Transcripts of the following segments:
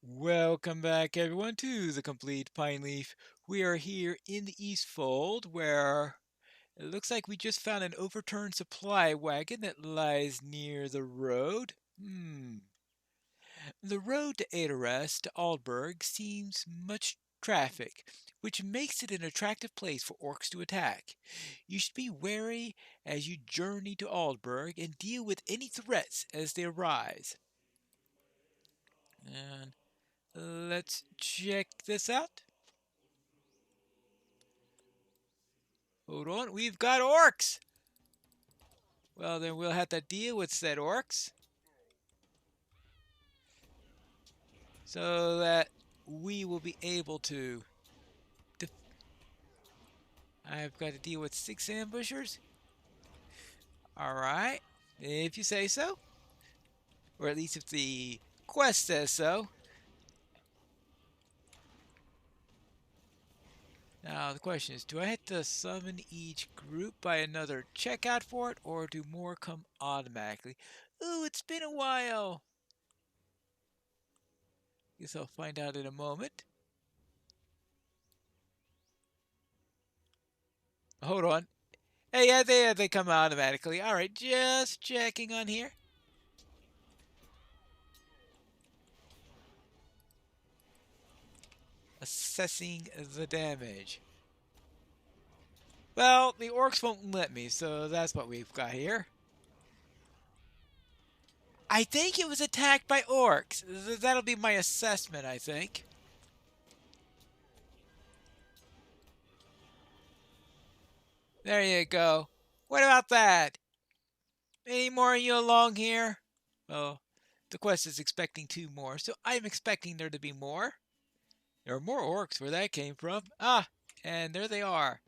Welcome back, everyone, to the Complete Pineleaf. We are here in the East Fold, where it looks like we just found an overturned supply wagon that lies near the road. The road to Adarest to Aldberg seems much traffic, which makes it an attractive place for orcs to attack. You should be wary as you journey to Aldberg and deal with any threats as they arise. And let's check this out. Hold on, we've got orcs! Well, then we'll have to deal with said orcs so that we will be able to. I've got to deal with 6 ambushers. Alright, if you say so. Or at least if the quest says so. Now, the question is, do I have to summon each group by another checkout for it, or do more come automatically? Ooh, it's been a while. Guess I'll find out in a moment. Hold on. Hey, yeah, they come automatically. All right, just checking on here. Assessing the damage. Well, the orcs won't let me, so that's what we've got here. I think it was attacked by orcs. That'll be my assessment, I think. There you go. What about that? Any more of you along here? Well, the quest is expecting 2 more, so I'm expecting there to be more. There are more orcs where that came from. Ah, and there they are.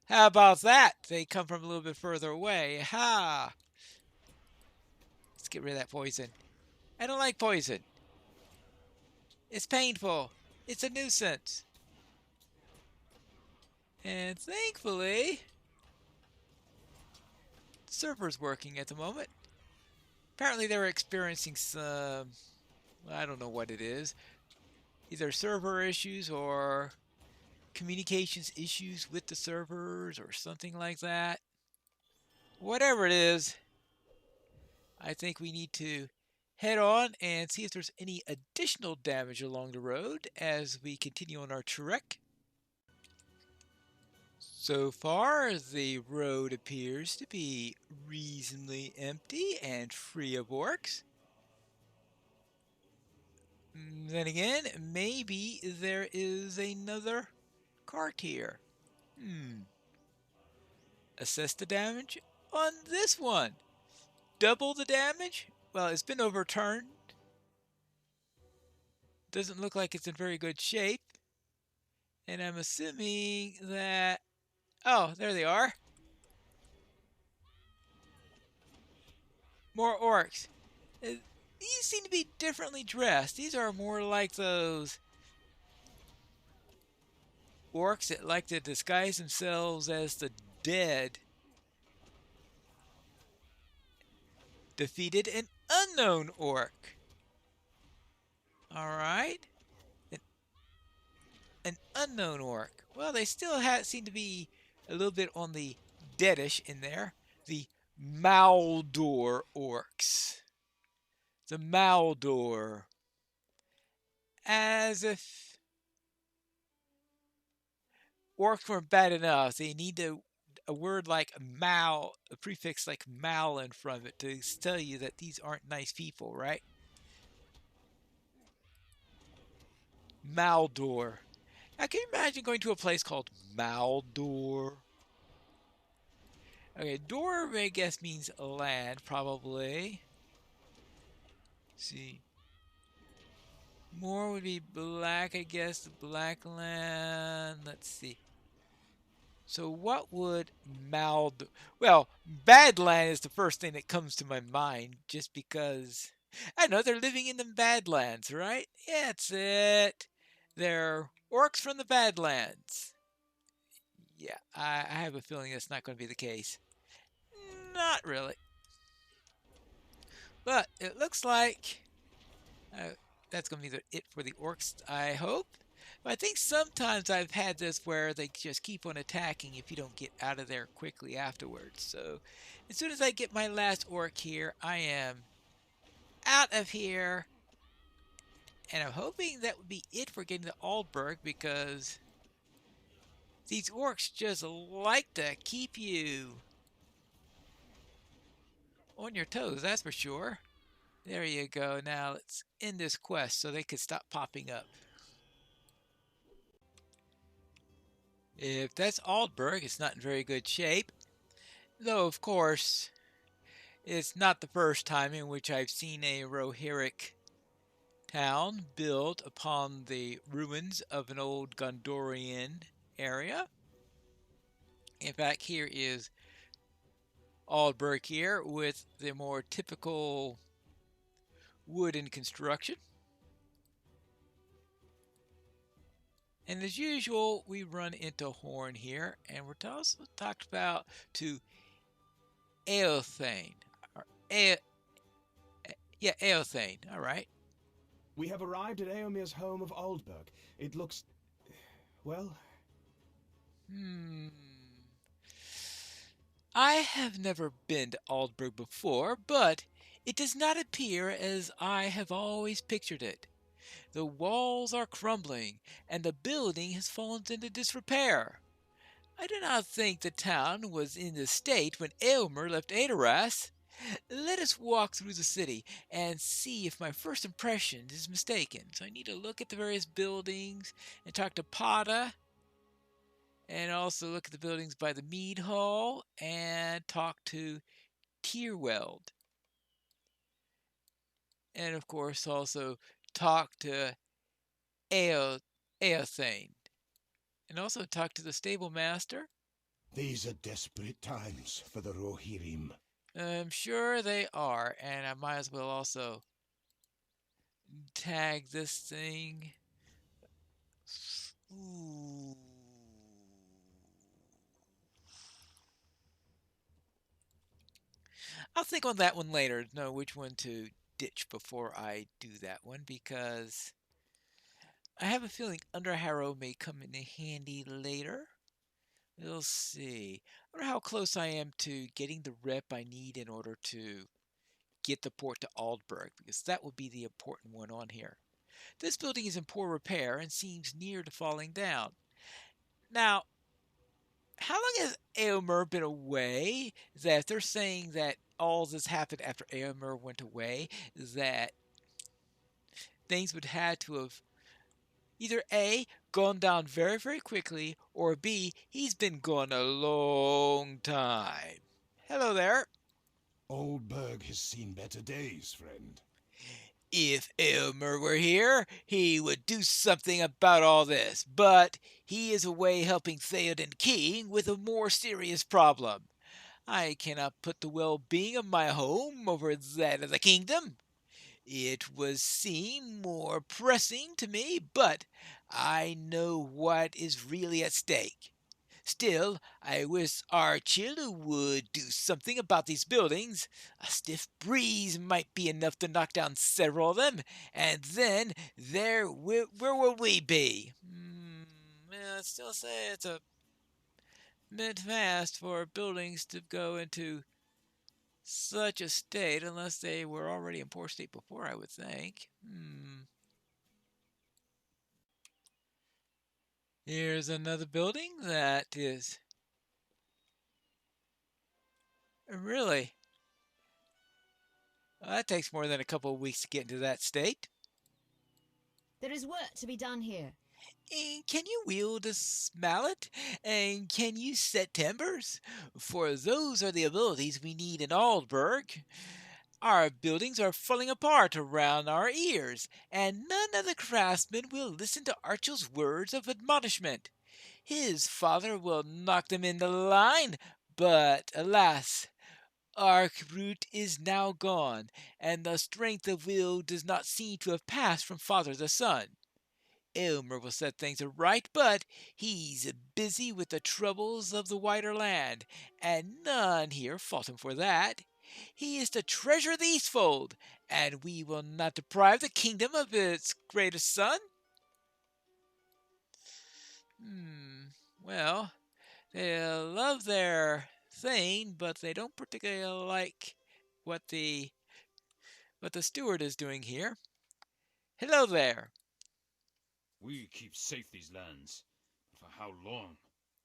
How about that? They come from a little bit further away. Ha! Let's get rid of that poison. I don't like poison. It's painful. It's a nuisance. And thankfully, the server's working at the moment. Apparently they were experiencing some, I don't know what it is, either server issues or communications issues with the servers or something like that. Whatever it is, I think we need to head on and see if there's any additional damage along the road as we continue on our trek. So far, the road appears to be reasonably empty and free of orcs. Then again, maybe there is another cart here. Assess the damage on this one. Double the damage? Well, it's been overturned. Doesn't look like it's in very good shape. And I'm assuming that... Oh, there they are. More orcs. These seem to be differently dressed. These are more like those orcs that like to disguise themselves as the dead. Defeated an unknown orc. Alright. An unknown orc. Well, they still seem to be a little bit on the deadish in there. The Maldor orcs. The Maldor. As if orcs weren't bad enough. They need a word like mal, a prefix like mal in front of it to tell you that these aren't nice people, right? Maldor. Now, can you imagine going to a place called Maldor? Okay, door, I guess, means land, probably. Let's see. More would be black, I guess, the black land. Let's see. So what would Mald... Well, Badland is the first thing that comes to my mind, just because... I know, they're living in the Badlands, right? Yeah, that's it. They're orcs from the Badlands. Yeah, I have a feeling that's not going to be the case. Not really. But it looks like that's going to be it for the orcs, I hope. But I think sometimes I've had this where they just keep on attacking if you don't get out of there quickly afterwards. So as soon as I get my last orc here, I am out of here. And I'm hoping that would be it for getting to Aldberg, because these orcs just like to keep you on your toes, that's for sure. There you go. Now let's end this quest so they can stop popping up. If that's Aldberg, it's not in very good shape. Though, of course, it's not the first time in which I've seen a Rohirric town built upon the ruins of an old Gondorian area. In fact, here is Aldberg here with the more typical wooden construction. And as usual, we run into Horn here, and we're also talked about to Eothane. Eothane, all right. We have arrived at Eomir's home of Aldberg. It looks, well... I have never been to Aldberg before, but it does not appear as I have always pictured it. The walls are crumbling, and the building has fallen into disrepair. I do not think the town was in this state when Eomer left Adoras. Let us walk through the city and see if my first impression is mistaken. So I need to look at the various buildings and talk to Pata, and also look at the buildings by the Mead Hall and talk to Tierweld. And of course also talk to Eothane. And also talk to the stable master. These are desperate times for the Rohirrim. I'm sure they are, and I might as well also tag this thing. Ooh. I'll think on that one later, know which one to ditch before I do that one, because I have a feeling Underharrow may come in handy later. We'll see. I wonder how close I am to getting the rep I need in order to get the port to Aldberg, because that will be the important one on here. This building is in poor repair and seems near to falling down. Now, how long has Eomer been away? That if they're saying that all this happened after Eomer went away, that things would have to have either A, gone down very, very quickly, or B, he's been gone a long time. Hello there. Aldberg has seen better days, friend. If Eomer were here, he would do something about all this, but he is away helping Theoden King with a more serious problem. I cannot put the well-being of my home over that of the kingdom. It would seem more pressing to me, but I know what is really at stake. Still, I wish Archiel would do something about these buildings. A stiff breeze might be enough to knock down several of them, and then where will we be? I still say it's a bit fast for buildings to go into such a state, unless they were already in poor state before, I would think. Here's another building that is really... that takes more than a couple of weeks to get into that state. There is work to be done here. And can you wield a mallet? And can you set timbers? For those are the abilities we need in Aldberg. Our buildings are falling apart around our ears, and none of the craftsmen will listen to Archiel's words of admonishment. His father will knock them into line, but alas, Arkroot is now gone, and the strength of will does not seem to have passed from father to son. Elmer will set things right, but he's busy with the troubles of the wider land, and none here fault him for that. He is the treasure of the Eastfold, and we will not deprive the kingdom of its greatest son. Well, they love their thing, but they don't particularly like what the steward is doing here. Hello there. We keep safe these lands. But for how long?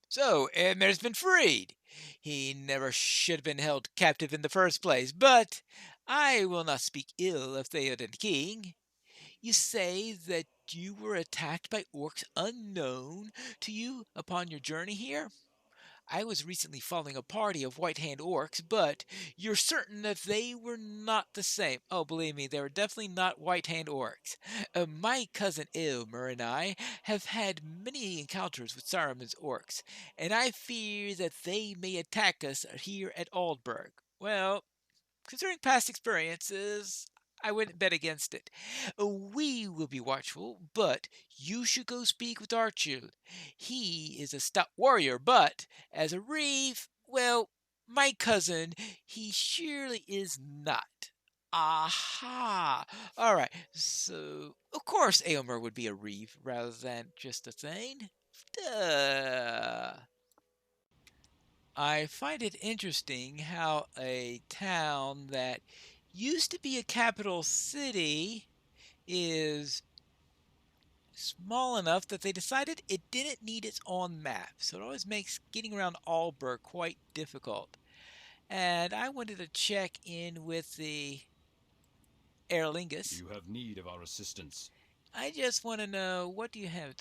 So, Edmir's been freed. He never should have been held captive in the first place, but I will not speak ill of Theoden King. You say that you were attacked by orcs unknown to you upon your journey here? I was recently following a party of white hand orcs, but you're certain that they were not the same. Oh, believe me, they were definitely not white hand orcs. My cousin Ilmer and I have had many encounters with Saruman's orcs, and I fear that they may attack us here at Aldberg. Well, considering past experiences, I wouldn't bet against it. We will be watchful, but you should go speak with Archiel. He is a stout warrior, but as a reeve, well, my cousin, he surely is not. Aha! Alright, so of course Aomer would be a reeve rather than just a thane. Duh. I find it interesting how a town that used to be a capital city is small enough that they decided it didn't need its own map. So it always makes getting around Aldberg quite difficult. And I wanted to check in with the Aerlingus. You have need of our assistance. I just want to know, what do you have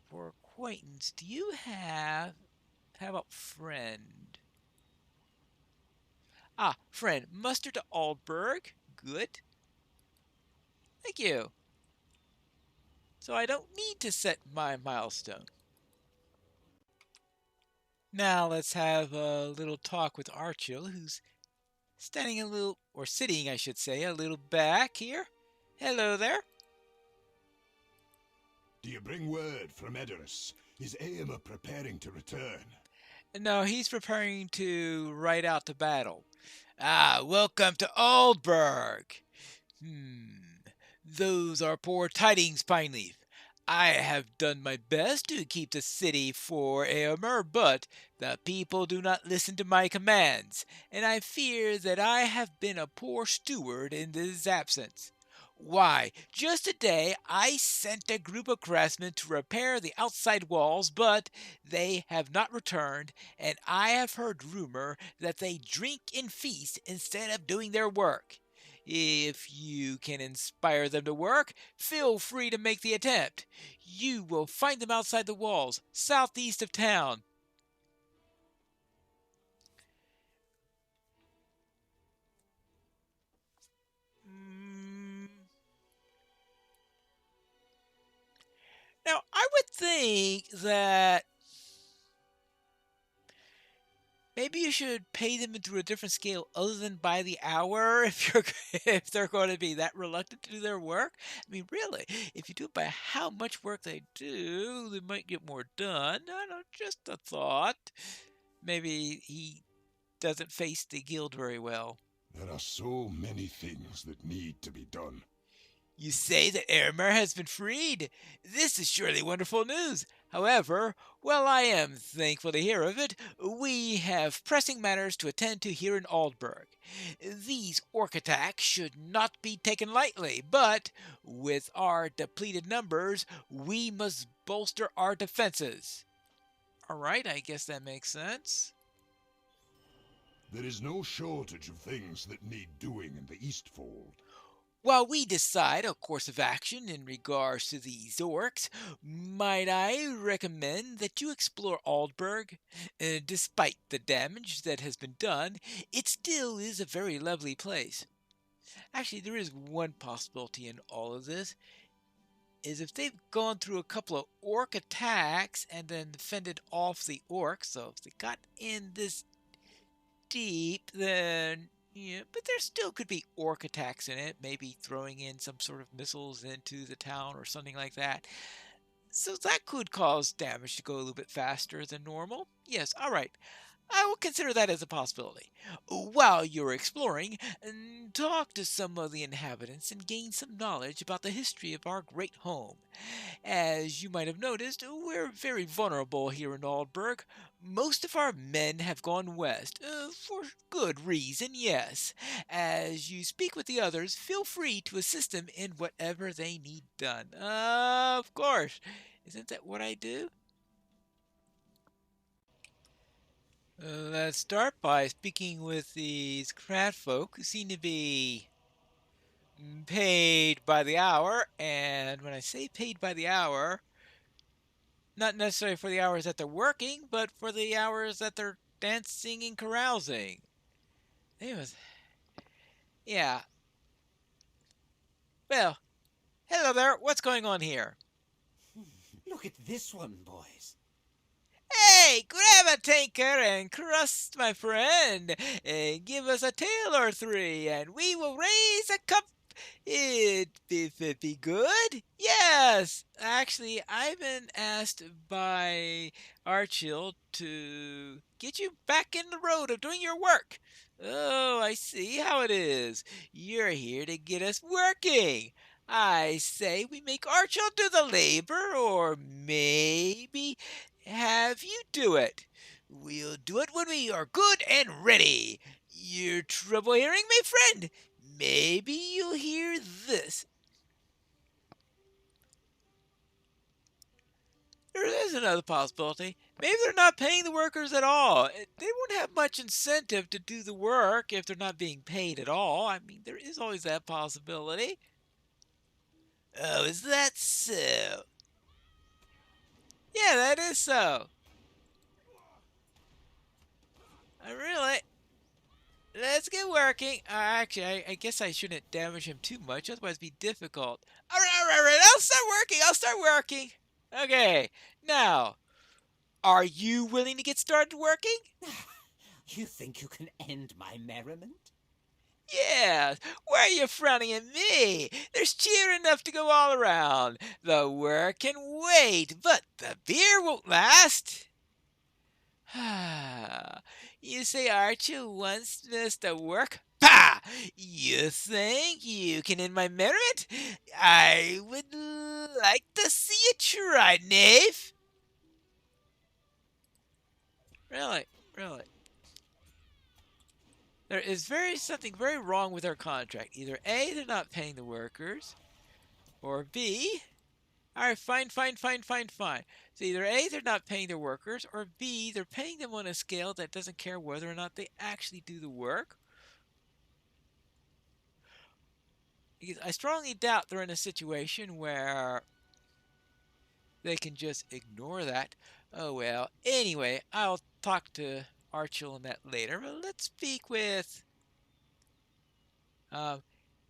for acquaintance? Do you have, how about friend? Ah, friend, muster to Aldberg. Good. Thank you. So I don't need to set my milestone. Now let's have a little talk with Archiel, who's standing a little, or sitting, I should say, a little back here. Hello there. Do you bring word from Edoras? Is Aomer preparing to return? No, he's preparing to ride out to battle. Ah, welcome to Aldberg. Those are poor tidings, Pineleaf. I have done my best to keep the city for Aomer, but the people do not listen to my commands, and I fear that I have been a poor steward in this absence. Why, just today I sent a group of craftsmen to repair the outside walls, but they have not returned, and I have heard rumor that they drink and feast instead of doing their work. If you can inspire them to work, feel free to make the attempt. You will find them outside the walls, southeast of town. Now, I would think that maybe you should pay them through a different scale other than by the hour if they're going to be that reluctant to do their work. I mean, really, if you do it by how much work they do, they might get more done. I don't know, just a thought. Maybe he doesn't face the guild very well. There are so many things that need to be done. You say that Aomer has been freed. This is surely wonderful news. However, while I am thankful to hear of it, we have pressing matters to attend to here in Aldberg. These orc attacks should not be taken lightly, but with our depleted numbers, we must bolster our defenses. Alright, I guess that makes sense. There is no shortage of things that need doing in the Eastfold. While we decide a course of action in regards to these orcs, might I recommend that you explore Aldberg? Despite the damage that has been done, it still is a very lovely place. Actually, there is one possibility in all of this, is if they've gone through a couple of orc attacks and then fended off the orcs, so if they got in this deep, then yeah, but there still could be orc attacks in it, maybe throwing in some sort of missiles into the town or something like that. So that could cause damage to go a little bit faster than normal. Yes, alright. I will consider that as a possibility. While you're exploring, talk to some of the inhabitants and gain some knowledge about the history of our great home. As you might have noticed, we're very vulnerable here in Aldberg. Most of our men have gone west, for good reason, yes. As you speak with the others, feel free to assist them in whatever they need done. Of course. Isn't that what I do? Let's start by speaking with these Craftfolk who seem to be paid by the hour. And when I say paid by the hour, not necessarily for the hours that they're working, but for the hours that they're dancing and carousing. It was, yeah. Well, hello there. What's going on here? Look at this one, boys. Hey, grab a tankard and crust, my friend, and give us a tale or three, and we will raise a cup. It'd be good? Yes! Actually, I've been asked by Archiel to get you back in the road of doing your work. Oh, I see how it is. You're here to get us working. I say we make Archiel do the labor, or maybe have you do it. We'll do it when we are good and ready. You're trouble hearing me, friend? Maybe you'll hear this. There is another possibility. Maybe they're not paying the workers at all. They won't have much incentive to do the work if they're not being paid at all. I mean, there is always that possibility. Oh, is that so? Yeah, that is so. I really. Let's get working. Actually, I guess I shouldn't damage him too much, otherwise it'd be difficult. Alright, I'll start working. Okay, now, are you willing to get started working? You think you can end my merriment? Yeah, why are you frowning at me? There's cheer enough to go all around. The work can wait, but the beer won't last. You say Archiel wants us to work? Pah! You think you can end my merriment? I would like to see you try, knave. Really, really. There is something very wrong with our contract. Either A, they're not paying the workers, or B, alright, fine. So either A, they're not paying their workers, or B, they're paying them on a scale that doesn't care whether or not they actually do the work. Because I strongly doubt they're in a situation where they can just ignore that. Oh well. Anyway, I'll talk to Archiel on that later. But let's speak with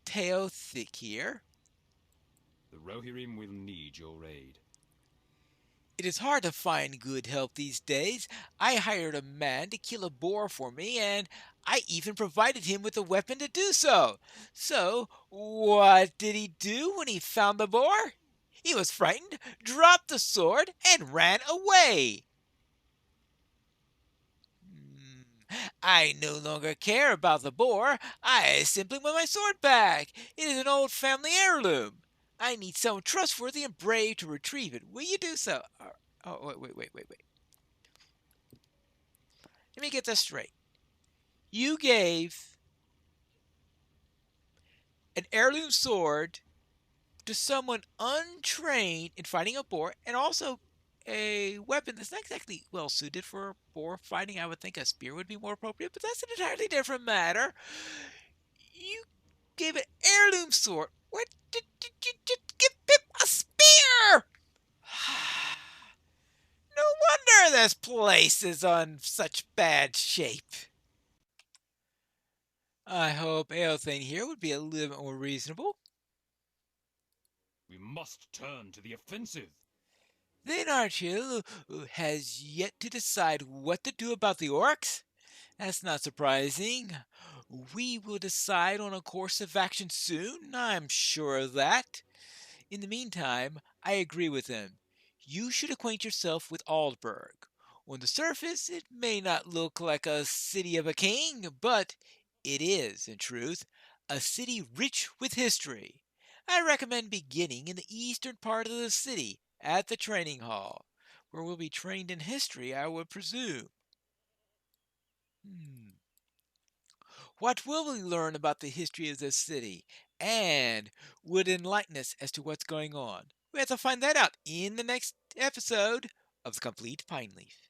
Teothic here. The Rohirrim will need your aid. It is hard to find good help these days. I hired a man to kill a boar for me, and I even provided him with a weapon to do so. So, what did he do when he found the boar? He was frightened, dropped the sword, and ran away. I no longer care about the boar. I simply want my sword back. It is an old family heirloom. I need someone trustworthy and brave to retrieve it. Will you do so? Oh, wait. Let me get this straight. You gave an heirloom sword to someone untrained in fighting a boar, and also a weapon that's not exactly well suited for boar fighting. I would think a spear would be more appropriate, but that's an entirely different matter. You gave an heirloom sword. What did you just give Pip a spear? No wonder this place is on such bad shape. I hope Eothane here would be a little bit more reasonable. We must turn to the offensive. Then Archiel has yet to decide what to do about the orcs? That's not surprising. We will decide on a course of action soon, I'm sure of that. In the meantime, I agree with him. You should acquaint yourself with Aldberg. On the surface, it may not look like a city of a king, but it is, in truth, a city rich with history. I recommend beginning in the eastern part of the city at the training hall, where we'll be trained in history, I would presume. Hmm. What will we learn about the history of this city and would enlighten us as to what's going on? We have to find that out in the next episode of The Complete Pineleaf.